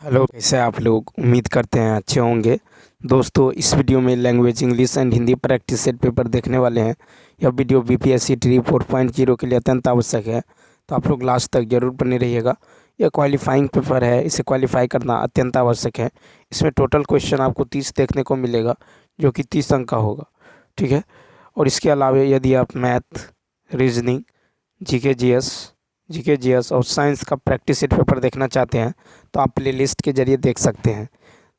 Hello, कैसे हैं आप लोग। उम्मीद करते हैं अच्छे होंगे। दोस्तों, इस वीडियो में language English and Hindi practice set paper देखने वाले हैं। यह वीडियो बीपीएससी ट्री 4.0 के लिए अत्यंत आवश्यक है, तो आप लोग लास्ट तक जरूर बने रहिएगा। यह क्वालिफाइंग पेपर है, इसे क्वालिफाई करना अत्यंत आवश्यक है। इसमें टोटल क्वेश्चन आपको 30 देखने को मिलेगा, जो कि 30 अंक का होगा। ठीक है। और इसके अलावा यदि आप मैथ, रीजनिंग, जीके जीएस और साइंस का प्रैक्टिस सेट पेपर देखना चाहते हैं, तो आप प्ले लिस्ट के जरिए देख सकते हैं।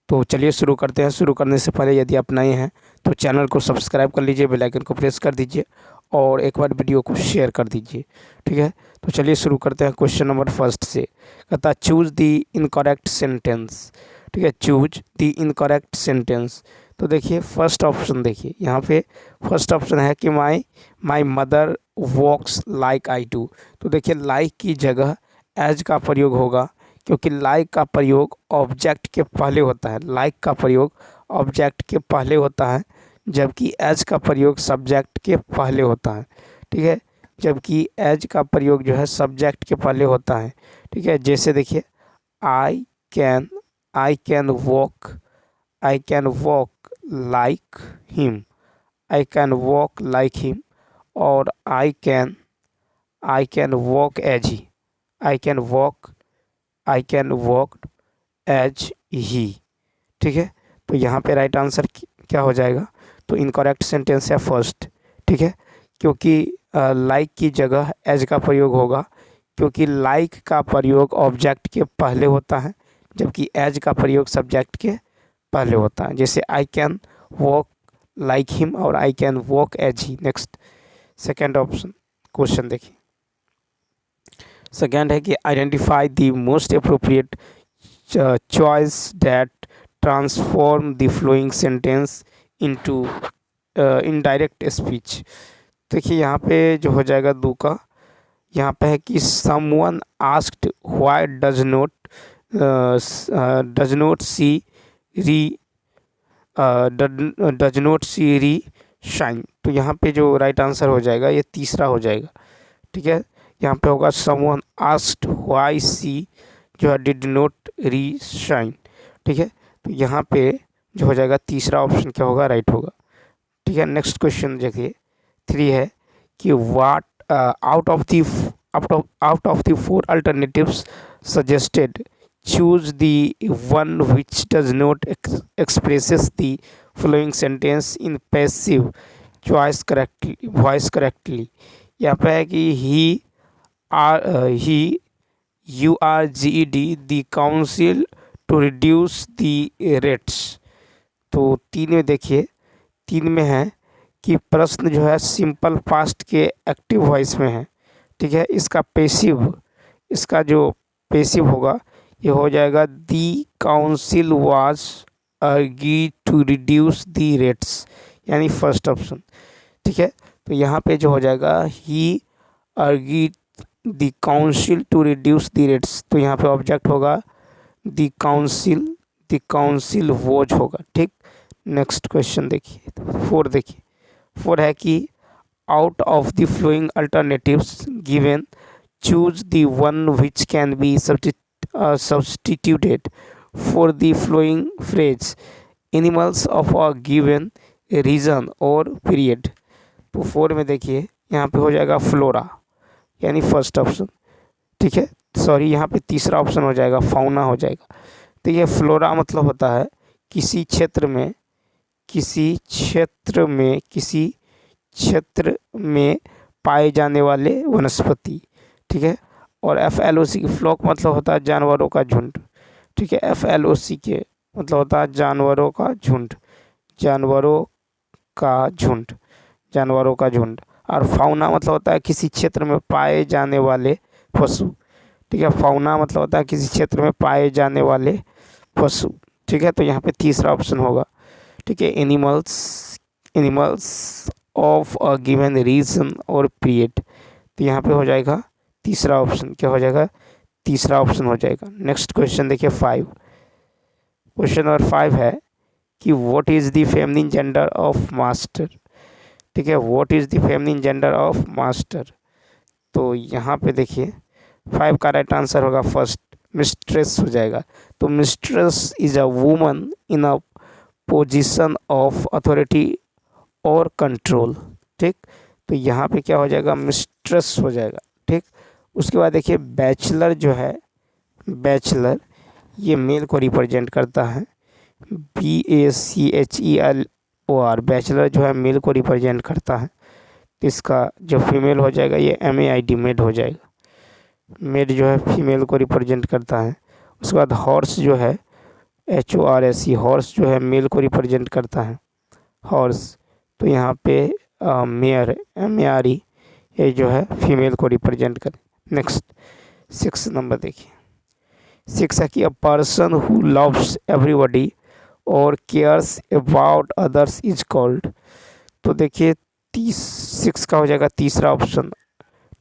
तो चलिए शुरू करते हैं। शुरू करने से पहले यदि आप नए हैं तो चैनल को सब्सक्राइब कर लीजिए, बेल आइकन को प्रेस कर दीजिए और एक बार वीडियो को शेयर कर दीजिए। ठीक है। तो चलिए शुरू करते हैं क्वेश्चन नंबर फर्स्ट से। कहता है चूज द इनकरेक्ट सेंटेंस। ठीक है, चूज द इनकरेक्ट सेंटेंस। तो देखिए फर्स्ट ऑप्शन, देखिए यहाँ पे फर्स्ट ऑप्शन है कि my mother walks like I do. तो देखिए लाइक की जगह एज का प्रयोग होगा, क्योंकि लाइक का प्रयोग ऑब्जेक्ट के पहले होता है। लाइक का प्रयोग ऑब्जेक्ट के पहले होता है, जबकि एज का प्रयोग सब्जेक्ट के पहले होता है। ठीक है, जबकि एज का प्रयोग जो है सब्जेक्ट के पहले होता है। ठीक है, जैसे देखिए I can walk, I can walk like him, I can walk like him. और I can walk as he, I can walk as he. ठीक है, तो यहाँ पे राइट आंसर क्या हो जाएगा? तो इनकरेक्ट सेंटेंस है फर्स्ट। ठीक है, क्योंकि लाइक की जगह एज का प्रयोग होगा, क्योंकि लाइक का प्रयोग ऑब्जेक्ट के पहले होता है, जबकि एज का प्रयोग सब्जेक्ट के पहले होता है। जैसे I can walk like him और I can walk as he. Next second option question देखिए। सेकेंड है कि identify the most appropriate choice that transform the following sentence into indirect speech. देखिए यहाँ पे जो हो जाएगा दो का, यहाँ पे है कि someone asked why does not see reshine. तो यहाँ पे जो राइट आंसर हो जाएगा ये तीसरा हो जाएगा। ठीक है, यहाँ पे होगा समवन आस्क्ड व्हाई सी जो है डिड नॉट री शाइन। ठीक है, तो यहाँ पे जो हो जाएगा तीसरा ऑप्शन क्या होगा? राइट होगा। ठीक है, नेक्स्ट क्वेश्चन देखिए 3 है कि what out of the 4 alternatives suggested choose the one which does not expresses the following sentence in passive voice correctly। यहाँ पे है कि he urged the council to reduce the rates। तो 3 में देखिए, 3 में है कि प्रश्न जो है सिंपल पास्ट के एक्टिव वॉइस में है। ठीक है, इसका जो पेसिव होगा ये हो जाएगा दी काउंसिल वाज अर्गी टू रिड्यूस दी रेट्स, यानी फर्स्ट ऑप्शन। ठीक है, तो यहाँ पे जो हो जाएगा ही अर्गी the council to reduce the rates. तो यहाँ पे ऑब्जेक्ट होगा दी काउंसिल वॉज होगा। ठीक, नेक्स्ट क्वेश्चन देखिए 4 देखिए। 4 है कि out of the flowing alternatives given choose the one which can be substituted for the flowing phrase animals of a given region or period। तो 4 में देखिए यहाँ पे हो जाएगा फ्लोरा, यानी फर्स्ट ऑप्शन। ठीक है, सॉरी यहाँ पे तीसरा ऑप्शन हो जाएगा, फाउना हो जाएगा। तो ये फ्लोरा मतलब होता है किसी क्षेत्र में पाए जाने वाले वनस्पति। ठीक है, और FLOC की फ्लॉक मतलब होता है जानवरों का झुंड। ठीक है, FLOC के मतलब होता है जानवरों का झुंड। और फाउना मतलब होता है किसी क्षेत्र में पाए जाने वाले पशु। ठीक है, फाउना मतलब होता है किसी क्षेत्र में पाए जाने वाले पशु। ठीक है, तो यहाँ पे तीसरा ऑप्शन होगा। ठीक है, animals of a given region और पीरियड। तो यहाँ पे हो जाएगा तीसरा ऑप्शन, क्या हो जाएगा? तीसरा ऑप्शन हो जाएगा। नेक्स्ट क्वेश्चन देखिए 5। क्वेश्चन नंबर 5 है कि what is the feminine gender of master. ठीक है, what is the feminine gender of master. तो यहाँ पे देखिए 5 का राइट आंसर होगा फर्स्ट मिस्ट्रेस हो जाएगा। तो mistress is a woman in a position of authority और कंट्रोल। ठीक, तो यहाँ पे क्या हो जाएगा, मिस्ट्रेस हो जाएगा। ठीक, उसके बाद देखिए बैचलर जो है, बैचलर ये मेल को रिप्रेजेंट करता है, BACHELOR, बैचलर जो है मेल को रिप्रेजेंट करता है। तो इसका जो फीमेल हो जाएगा ये MAID, मेड हो जाएगा। मेड जो है फीमेल को रिप्रेजेंट करता है। उसके बाद हॉर्स जो है HORSE, हॉर्स जो है मेल को रिप्रेजेंट करता है, हॉर्स। तो यहाँ पे मेयर MARE, ये जो है फीमेल को रिप्रेजेंट कर। नेक्स्ट 6 नंबर देखिए, 6 है कि a person who loves everybody और cares about others is called. तो देखिए 6 का हो जाएगा तीसरा ऑप्शन।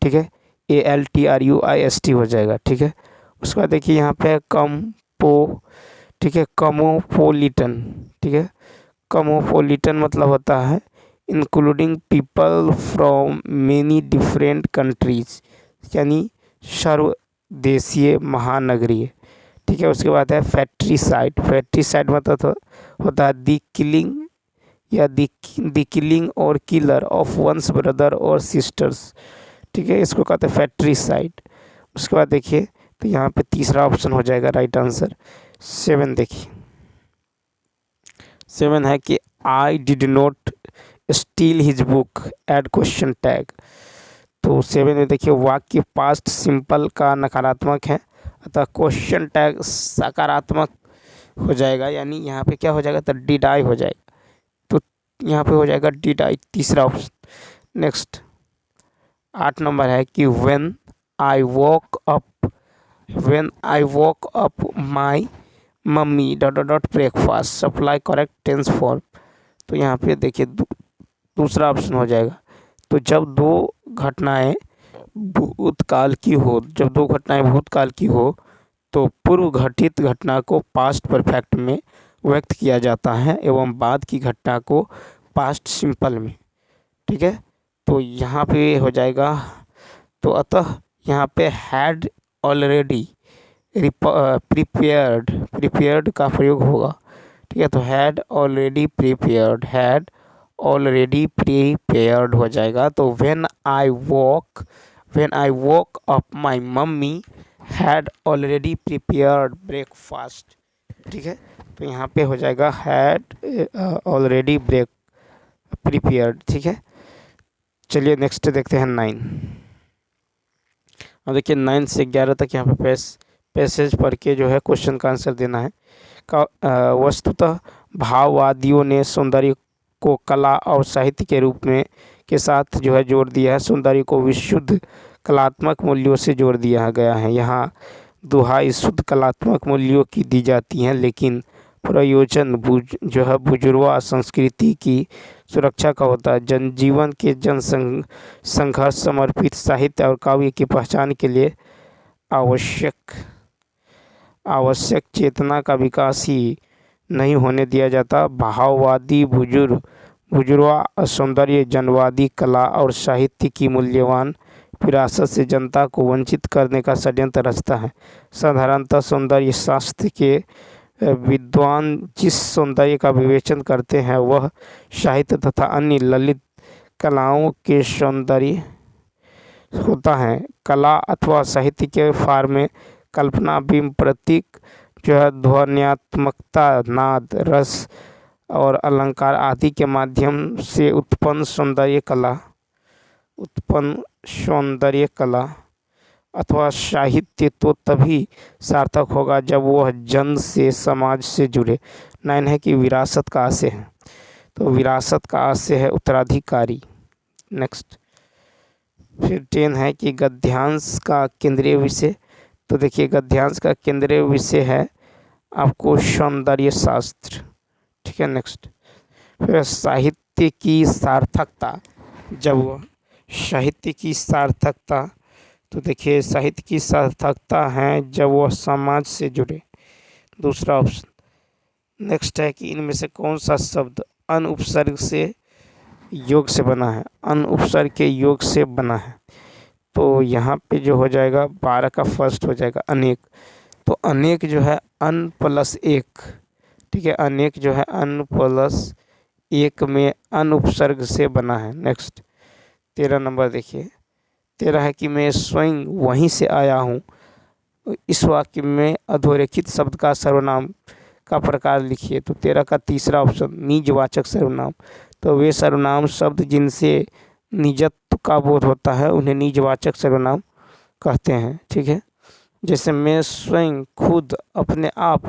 ठीक है, ALTRUIST हो जाएगा। ठीक है, उसके बाद देखिए यहाँ पे ठीक है, कमोपोलिटन। ठीक है, कमोपोलिटन मतलब होता है including people from many different countries, यानी सर्वदेशीय महानगरीय। ठीक है, उसके बाद है फैट्रीसाइड। फैट्रीसाइड मतलब होता है दी किलिंग या दी किलिंग और किलर ऑफ वंस ब्रदर और सिस्टर्स। ठीक है, इसको कहते हैं फैट्रीसाइड। उसके बाद देखिए तो यहाँ पे तीसरा ऑप्शन हो जाएगा राइट आंसर। 7 देखिए, 7 है कि I did not steal his book add question tag. तो 7 में देखिए वाक्य पास्ट सिंपल का नकारात्मक है, अतः क्वेश्चन टैग सकारात्मक हो जाएगा, यानी यहाँ पे क्या हो जाएगा, तो डिड आई हो जाएगा। तो यहाँ पे हो जाएगा डिड आई, तीसरा ऑप्शन। नेक्स्ट 8 नंबर है कि when I walk up my mummy dot dot breakfast supply correct tense form. तो यहाँ पे देखिए दूसरा ऑप्शन हो जाएगा। तो जब दो घटनाएं भूतकाल की हो तो पूर्व घटित घटना को पास्ट परफेक्ट में व्यक्त किया जाता है एवं बाद की घटना को पास्ट सिंपल में। ठीक है, तो यहाँ पे हो जाएगा। तो अतः यहाँ पे हैड ऑलरेडी प्रिपेयर्ड का प्रयोग होगा। ठीक है, तो हैड ऑलरेडी प्रिपेयर्ड हो जाएगा। तो when I walk up my mummy had already prepared breakfast. ठीक है, तो यहाँ पे हो जाएगा हैड ऑलरेडी प्रिपेयर्ड। ठीक है, चलिए नेक्स्ट देखते हैं 9। और देखिए 9 से 11 तक यहाँ पे पैसेज पढ़ के जो है क्वेश्चन का आंसर देना है। वस्तुतः भाववादियों ने सौंदर्य को कला और साहित्य के रूप में के साथ जो है जोड़ दिया है। सौंदर्य को विशुद्ध कलात्मक मूल्यों से जोड़ दिया गया है। यहाँ दुहाई शुद्ध कलात्मक मूल्यों की दी जाती हैं, लेकिन प्रयोजन जो है बुजुर्गों संस्कृति की सुरक्षा का होता है। जनजीवन के संघर्ष समर्पित साहित्य और काव्य की पहचान के लिए आवश्यक चेतना का विकास ही नहीं होने दिया जाता। भाववादी बुजुर्ग सौंदर्य जनवादी कला और साहित्य की मूल्यवान विरासत से जनता को वंचित करने का षड्यंत्र रचता है। साधारणतः सौंदर्य शास्त्र के विद्वान जिस सौंदर्य का विवेचन करते हैं वह साहित्य तथा अन्य ललित कलाओं के सौंदर्य होता है। कला अथवा साहित्य के फार में कल्पना, बिंब, प्रतीक जो है ध्वन्यात्मकता, नाद, रस और अलंकार आदि के माध्यम से उत्पन्न सौंदर्य कला अथवा साहित्य तो तभी सार्थक होगा जब वह जन से, समाज से जुड़े। 9 है कि विरासत का आशय है। तो विरासत का आशय है उत्तराधिकारी। नेक्स्ट फिर 10 है कि गद्यांश का केंद्रीय विषय। तो देखिए गद्यांश का केंद्रीय विषय है आपको सौंदर्य शास्त्र। ठीक है, नेक्स्ट फिर साहित्य की सार्थकता। जब साहित्य की सार्थकता, तो देखिए साहित्य की सार्थकता है जब वह समाज से जुड़े, दूसरा ऑप्शन। नेक्स्ट है कि इनमें से कौन सा शब्द अन उपसर्ग से योग से बना है, अन उपसर्ग के योग से बना है। तो यहाँ पे जो हो जाएगा 12 का फर्स्ट हो जाएगा अनेक। तो अनेक जो है अन प्लस एक, ठीक है, अनेक जो है अन प्लस एक में अन उपसर्ग से बना है। नेक्स्ट 13 नंबर देखिए, 13 है कि मैं स्वयं वहीं से आया हूँ। इस वाक्य में अधोरेखित शब्द का सर्वनाम का प्रकार लिखिए। तो 13 का तीसरा ऑप्शन निजवाचक सर्वनाम। तो वे सर्वनाम शब्द जिनसे निजत्व का बोध होता है उन्हें निजवाचक सर्वनाम कहते हैं, ठीक है। जैसे मैं स्वयं, खुद, अपने आप,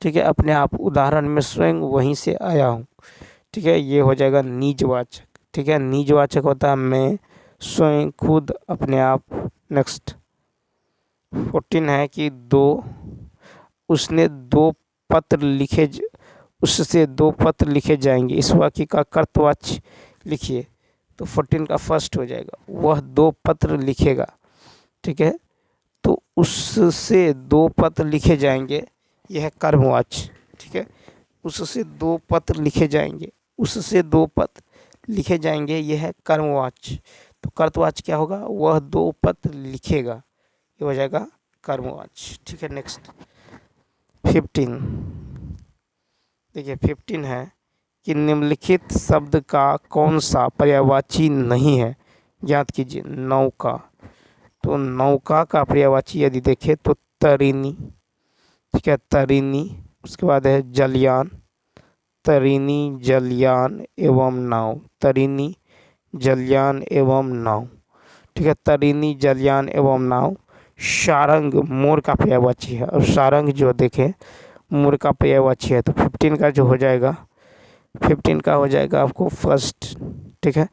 ठीक है, अपने आप, उदाहरण में स्वयं वहीं से आया हूँ, ठीक है, ये हो जाएगा निजवाचक, ठीक है। निजवाचक होता है मैं, स्वयं, खुद, अपने आप। नेक्स्ट 14 है कि उसने दो पत्र लिखे उससे दो पत्र लिखे जाएंगे। इस वाक्य का कर्तवाच्य लिखिए। तो 14 का फर्स्ट हो जाएगा, वह दो पत्र लिखेगा, ठीक है। तो उससे दो पत्र लिखे जाएंगे, यह है कर्मवाच्य, ठीक है। उससे दो पत्र लिखे जाएंगे, उससे दो पत्र लिखे जाएंगे, यह है कर्मवाच्य। तो कर्तवाच्य क्या होगा, वह दो पत्र लिखेगा, ये हो जाएगा कर्मवाच्य, ठीक है। नेक्स्ट 15 देखिए, 15 है कि निम्नलिखित शब्द का कौन सा पर्यायवाची नहीं है, ज्ञात कीजिए। नौका, तो नौका का पर्यायवाची यदि देखें तो तरीनी, ठीक है, तरीनी। उसके बाद है जलयान, तरीनी, जलयान एवं नाव, तरीनी, जलयान एवं नाव, ठीक है, तरीनी, जलयान एवं नाव। सारंग मोर का पर्यायवाची है, और सारंग जो देखें मोर का पर्यायवाची है। तो 15 का जो हो जाएगा, 15 का हो जाएगा आपको फर्स्ट, ठीक है।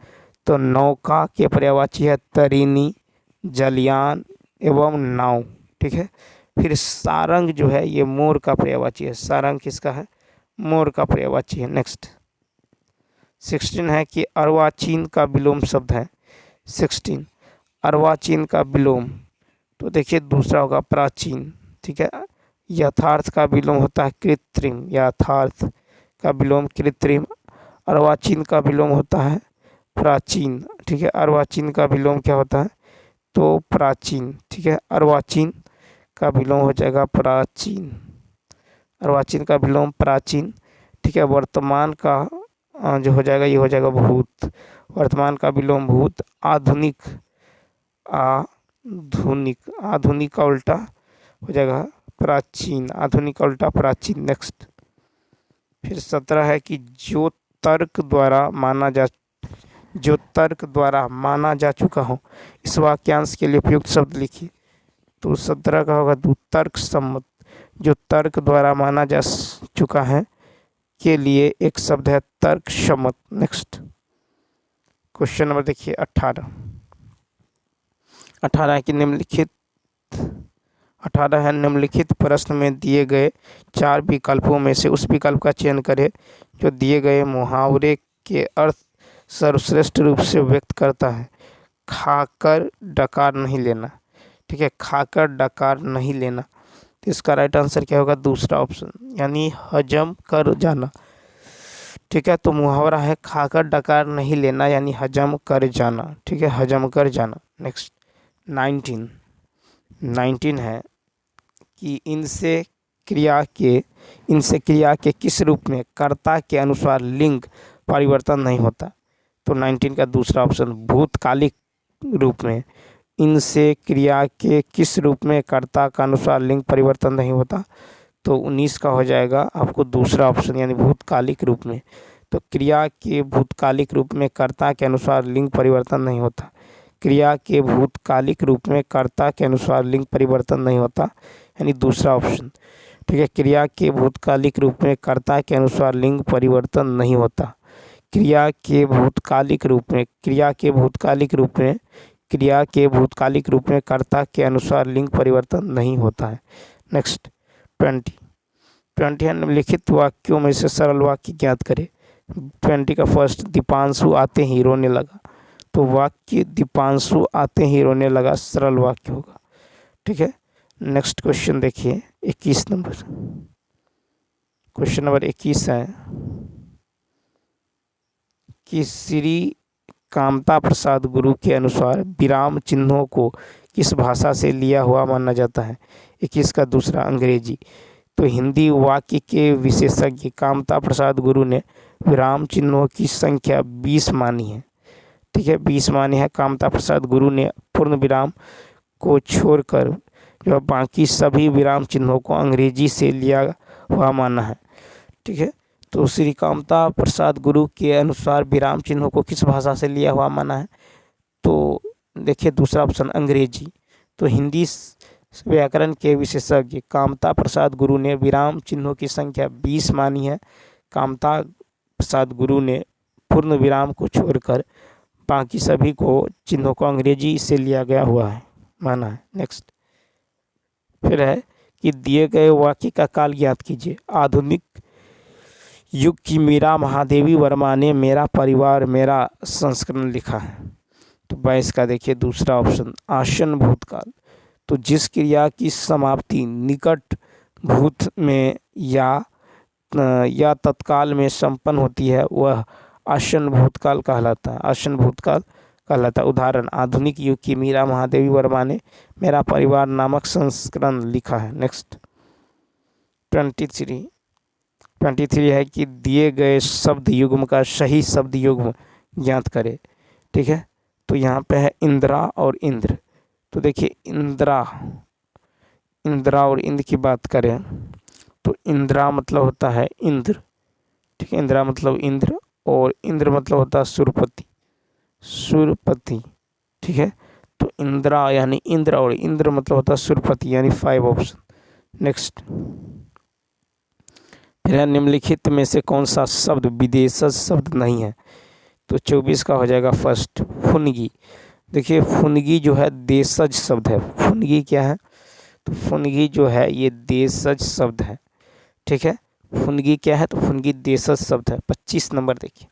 तो नौका के पर्यायवाची है तरीनी, जलयान एवं नाव, ठीक है। फिर सारंग जो है ये मोर का पर्यायवाची है, सारंग किसका है, मोर का पर्यायवाची है। नेक्स्ट 16 है कि अर्वाचीन का विलोम शब्द है। 16 अर्वाचीन का विलोम, तो देखिए दूसरा होगा प्राचीन, ठीक है। यथार्थ का विलोम होता है कृत्रिम, यथार्थ का विलोम कृत्रिम। अर्वाचीन का विलोम होता है प्राचीन, ठीक है। अर्वाचीन का विलोम क्या होता है, तो प्राचीन, ठीक है। अर्वाचीन का विलोम हो जाएगा प्राचीन, अर्वाचीन का विलोम प्राचीन, ठीक है। वर्तमान का जो हो जाएगा ये हो जाएगा भूत, वर्तमान का विलोम भूत। आधुनिक, आधुनिक, आधुनिक का उल्टा हो जाएगा प्राचीन, आधुनिक का उल्टा प्राचीन। नेक्स्ट फिर 17 है कि जो तर्क द्वारा माना जा चुका हो, इस वाक्यांश के लिए उपयुक्त शब्द लिखिए। तो 17 का होगा तर्क सम्मत, जो तर्क द्वारा माना जा चुका है के लिए एक शब्द है तर्क सम्मत। नेक्स्ट क्वेश्चन नंबर देखिए 18 है कि निम्नलिखित 18 है निम्नलिखित प्रश्न में दिए गए 4 विकल्पों में से उस विकल्प का चयन करें जो दिए गए मुहावरे के अर्थ सर्वश्रेष्ठ रूप से व्यक्त करता है। खाकर डकार नहीं लेना, ठीक है, खाकर डकार नहीं लेना। तो इसका राइट आंसर क्या होगा, दूसरा ऑप्शन, यानी हजम कर जाना, ठीक है। तो मुहावरा है खाकर डकार नहीं लेना, यानी हजम कर जाना, ठीक है, हजम कर जाना। नेक्स्ट 19 है कि इनसे क्रिया के किस रूप में कर्ता के अनुसार लिंग परिवर्तन नहीं होता। तो 19 का दूसरा ऑप्शन भूतकालिक रूप में, इनसे क्रिया के किस रूप में कर्ता का अनुसार लिंग परिवर्तन नहीं होता। तो 19 का हो जाएगा आपको दूसरा ऑप्शन, यानी भूतकालिक रूप में। तो क्रिया के भूतकालिक रूप में कर्ता के अनुसार लिंग परिवर्तन नहीं होता, क्रिया के भूतकालिक रूप में कर्ता के अनुसार लिंग परिवर्तन नहीं होता, यानी दूसरा ऑप्शन, ठीक है। क्रिया के भूतकालिक रूप में कर्ता के अनुसार लिंग परिवर्तन नहीं होता, क्रिया के भूतकालिक रूप में, कर्ता के अनुसार लिंग परिवर्तन नहीं होता है। नेक्स्ट 20 है निम्नलिखित वाक्यों में से सरल वाक्य ज्ञात करें। 20 का फर्स्ट, दीपांशु आते ही रोने लगा। तो वाक्य दीपांशु आते ही रोने लगा सरल वाक्य होगा, ठीक है। नेक्स्ट क्वेश्चन देखिए 21 नंबर, क्वेश्चन नंबर 21 है कि श्री कामता प्रसाद गुरु के अनुसार विराम चिन्हों को किस भाषा से लिया हुआ माना जाता है। 21 का दूसरा अंग्रेजी। तो हिंदी वाक्य के विशेषज्ञ कामता प्रसाद गुरु ने विराम चिन्हों की संख्या 20 मानी है। ठीक है, 20 मानी है। कामता प्रसाद गुरु ने पूर्ण विराम को छोड़कर जो बाकी सभी विराम चिन्हों को अंग्रेजी से लिया हुआ माना है। ठीक है, तो श्री कामता प्रसाद गुरु के अनुसार विराम चिन्हों को किस भाषा से लिया हुआ माना है? तो देखिए दूसरा ऑप्शन अंग्रेजी। तो हिंदी व्याकरण के विशेषज्ञ कामता प्रसाद गुरु ने विराम चिन्हों की संख्या 20 मानी है। कामता प्रसाद गुरु ने पूर्ण विराम को छोड़कर बाकी सभी को चिन्हों को अंग्रेजी से लिया गया हुआ है माना है। नेक्स्ट फिर है कि दिए गए वाक्य का काल ज्ञात कीजिए। आधुनिक युग की मीरा महादेवी वर्मा ने मेरा परिवार मेरा संस्करण लिखा है। तो 22 का देखिए दूसरा ऑप्शन आसन भूतकाल। तो जिस क्रिया की समाप्ति निकट भूत में या तत्काल में संपन्न होती है वह आसन भूतकाल कहलाता है। आसन भूतकाल कहलाता है। उदाहरण आधुनिक युग की मीरा महादेवी वर्मा ने मेरा परिवार नामक संस्करण लिखा है। नेक्स्ट 23 है कि दिए गए शब्द युग्म का सही शब्द युग्म ज्ञात करें। ठीक है, तो यहाँ पे है इंदिरा और इंद्र। तो देखिए इंदिरा और इंद्र की बात करें तो इंदिरा मतलब होता है इंद्र। ठीक है, इंदिरा मतलब इंद्र और इंद्र मतलब होता है सुरपति। ठीक है, तो इंदिरा यानी इंद्र और इंद्र मतलब होता है सुरपति, यानी 5 ऑप्शन। नेक्स्ट फिर निम्नलिखित में से कौन सा शब्द विदेशज शब्द नहीं है? तो 24 का हो जाएगा फर्स्ट फुनगी। देखिए फुनगी जो है देशज शब्द है। फुनगी क्या है? तो फुनगी जो है ये देशज शब्द है। ठीक है, फुनगी क्या है? तो फुनगी देशज शब्द है। 25 नंबर देखिए,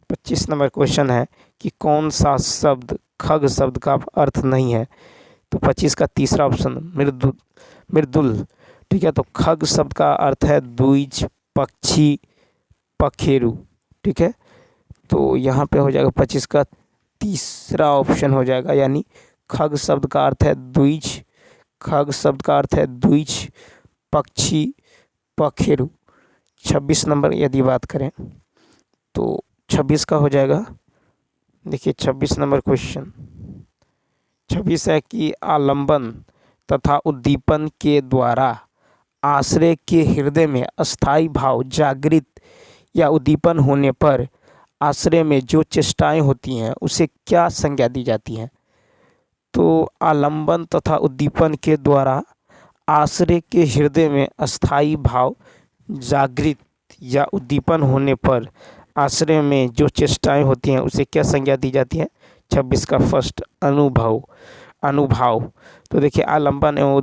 25 नंबर क्वेश्चन है कि कौन सा शब्द खग शब्द का अर्थ नहीं है? तो 25 का तीसरा ऑप्शन मृदुल। ठीक है, तो खग शब्द का अर्थ है द्विज, पक्षी, पखेरु। ठीक है, तो यहाँ पे हो जाएगा 25 का तीसरा ऑप्शन हो जाएगा, यानी खग शब्द का अर्थ है द्विज। खग शब्द का अर्थ है द्विज, पक्षी, पखेरु। 26 नंबर यदि बात करें तो 26 का हो जाएगा, देखिए 26 नंबर क्वेश्चन 26 है कि आलंबन तथा उद्दीपन के द्वारा आश्रय के हृदय में अस्थायी भाव जागृत या उद्दीपन होने पर आश्रय में जो चेष्टाएं होती हैं उसे क्या संज्ञा दी जाती है? तो आलंबन तथा उद्दीपन के द्वारा आश्रय के हृदय में अस्थायी भाव जागृत या उद्दीपन होने पर आश्रय में जो चेष्टाएं होती हैं उसे क्या संज्ञा दी जाती है? 26 का फर्स्ट अनुभाव। तो देखिए आलंबन एवं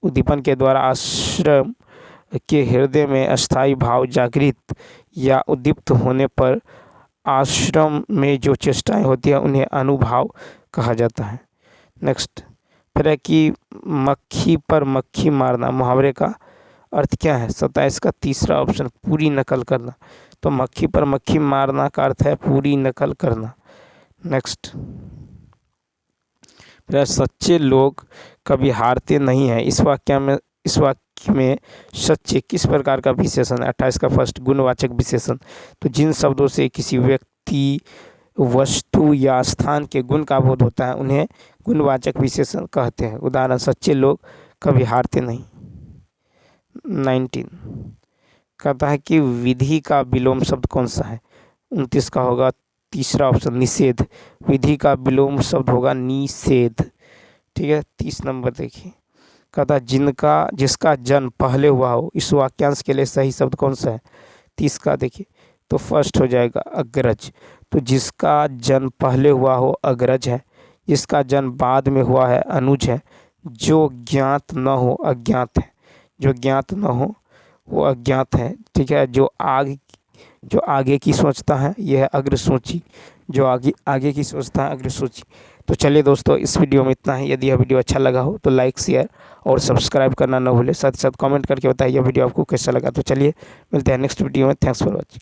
उद्दीपन के द्वारा आश्रय के हृदय में अस्थायी भाव जागृत या उद्दीप्त होने पर आश्रम में जो चेष्टाएं होती हैं उन्हें अनुभाव कहा जाता है। नेक्स्ट फिर है कि मक्खी पर मक्खी मारना मुहावरे का अर्थ क्या है? 27 का तीसरा ऑप्शन पूरी नकल करना। तो मक्खी पर मक्खी मारना का अर्थ है पूरी नकल करना। नेक्स्ट फिर सच्चे लोग कभी हारते नहीं हैं। इस वाक्य में सच्चे किस प्रकार का विशेषण है? 28 का फर्स्ट गुणवाचक विशेषण। तो जिन शब्दों से किसी व्यक्ति, वस्तु या स्थान के गुण का बोध होता है उन्हें गुणवाचक विशेषण कहते हैं। उदाहरण सच्चे लोग कभी हारते नहीं। 19 कहता है कि विधि का विलोम शब्द कौन सा है? 29 का होगा तीसरा ऑप्शन निषेध। विधि का विलोम शब्द होगा निषेध। ठीक है, 30 नंबर देखिए, कहता जिसका जन्म पहले हुआ हो, इस वाक्यांश के लिए सही शब्द कौन सा है? 30 का देखिए, तो फर्स्ट हो जाएगा अग्रज। तो जिसका जन्म पहले हुआ हो अग्रज है, जिसका जन्म बाद में हुआ है अनुज है, जो ज्ञात न हो अज्ञात है, जो ज्ञात न हो वो अज्ञात है। ठीक है, जो आगे की सोचता है यह है अग्रसूची, जो आगे की सोचता है अग्रसूची। तो चलिए दोस्तों, इस वीडियो में इतना ही। यदि यह वीडियो अच्छा लगा हो तो लाइक, शेयर और सब्सक्राइब करना न भूलें। साथ ही साथ कमेंट करके बताइए वीडियो आपको कैसा लगा। तो चलिए मिलते हैं नेक्स्ट वीडियो में। Thanks for watching.